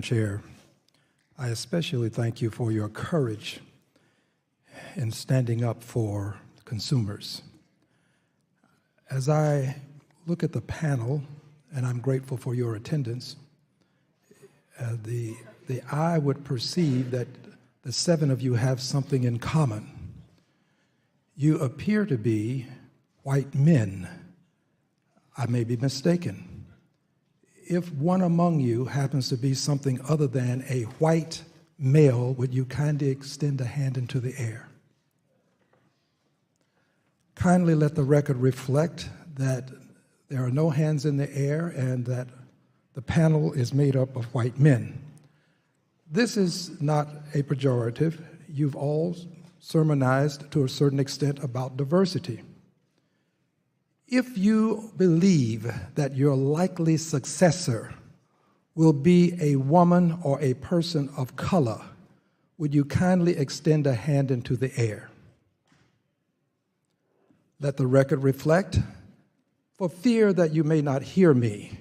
Chair, I especially thank you for your courage in standing up for consumers. As I look at the panel, and I'm grateful for your attendance, the eye would perceive that the seven of you have something in common. You appear to be white men. I may be mistaken. If one among you happens to be something other than a white male, would you kindly extend a hand into the air? Kindly let the record reflect that there are no hands in the air and that the panel is made up of white men. This is not a pejorative. You've all sermonized to a certain extent about diversity. If you believe that your likely successor will be a woman or a person of color, would you kindly extend a hand into the air? Let the record reflect, for fear that you may not hear me,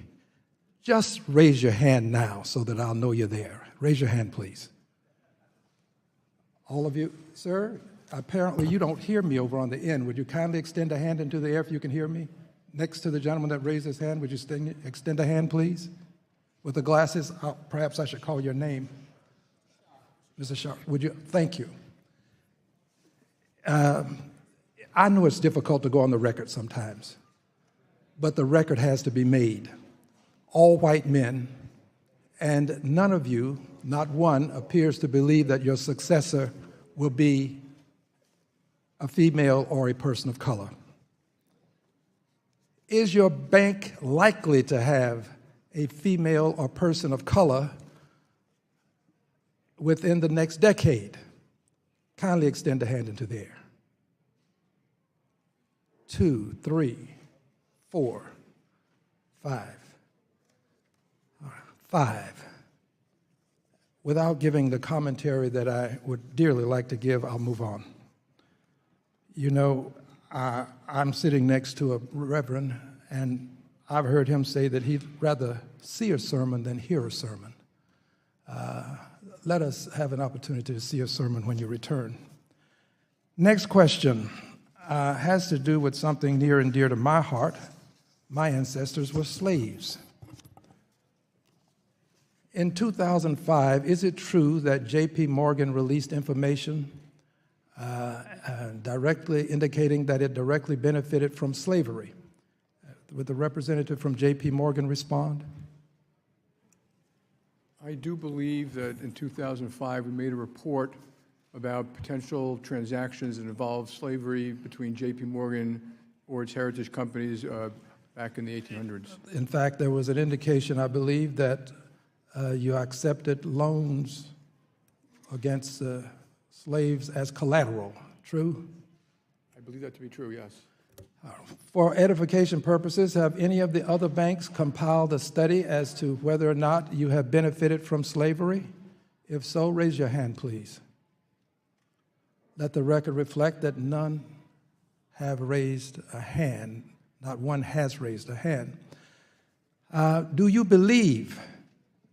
just raise your hand now so that I'll know you're there. Raise your hand, please. All of you, sir? Apparently you don't hear me over on the end. Would you kindly extend a hand into the air if you can hear me? Next to the gentleman that raised his hand, would you extend a hand, please? With the glasses, perhaps I should call your name. Mr. Sharp, would you? Thank you. I know it's difficult to go on the record sometimes, but the record has to be made. All white men, and none of you, not one, appears to believe that your successor will be a female or a person of color. Is your bank likely to have a female or person of color within the next decade? Kindly extend a hand into the air. 2, 3, 4, 5. 5. Without giving the commentary that I would dearly like to give, I'll move on. You know, I'm sitting next to a reverend, and I've heard him say that he'd rather see a sermon than hear a sermon. Let us have an opportunity to see a sermon when you return. Next question has to do with something near and dear to my heart. My ancestors were slaves. In 2005, is it true that J.P. Morgan released information directly indicating that it directly benefited from slavery? Would the representative from J.P. Morgan respond? I do believe that in 2005 we made a report about potential transactions that involved slavery between J.P. Morgan or its heritage companies back in the 1800s. In fact, there was an indication, I believe, that you accepted loans against slaves as collateral. True? I believe that to be true, yes. For edification purposes, have any of the other banks compiled a study as to whether or not you have benefited from slavery? If so, raise your hand, please. Let the record reflect that none have raised a hand. Not one has raised a hand. Do you believe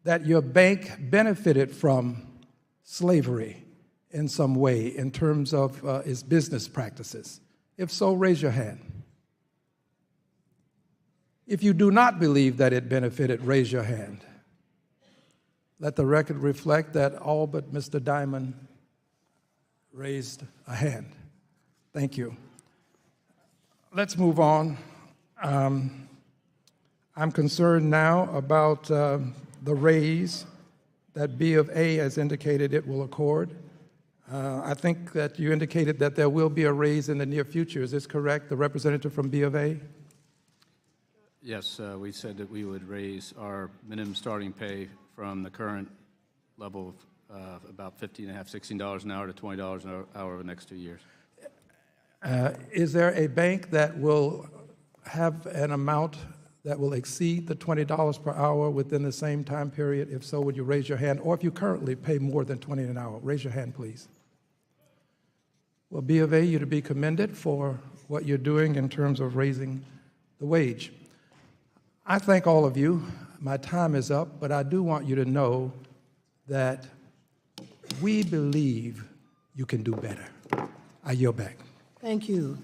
that your bank benefited from slavery in some way in terms of its business practices? If so, raise your hand. If you do not believe that it benefited, raise your hand. Let the record reflect that all but Mr. Diamond raised a hand. Thank you. Let's move on. I'm concerned now about the raise that B of A has indicated it will accord. I think that you indicated that there will be a raise in the near future. Is this correct, the representative from B of A? Yes, we said that we would raise our minimum starting pay from the current level of about $15.50, $16 an hour to $20 an hour over the next 2 years. Is there a bank that will have an amount that will exceed the $20 per hour within the same time period? If so, would you raise your hand? Or if you currently pay more than $20 an hour, raise your hand, please. Well, B of A, you're to be commended for what you're doing in terms of raising the wage. I thank all of you. My time is up, but I do want you to know that we believe you can do better. I yield back. Thank you.